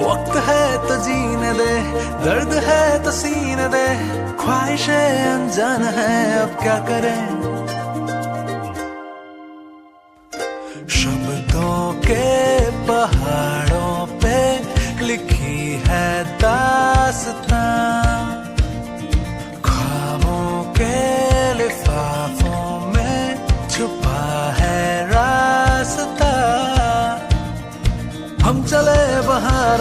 वक्त है तो जीने दे, दर्द है तो सीने दे, ख्वाहिशें अनजान है अब क्या करें। शब्दों के पहाड़ों पे लिखी है दास्तां,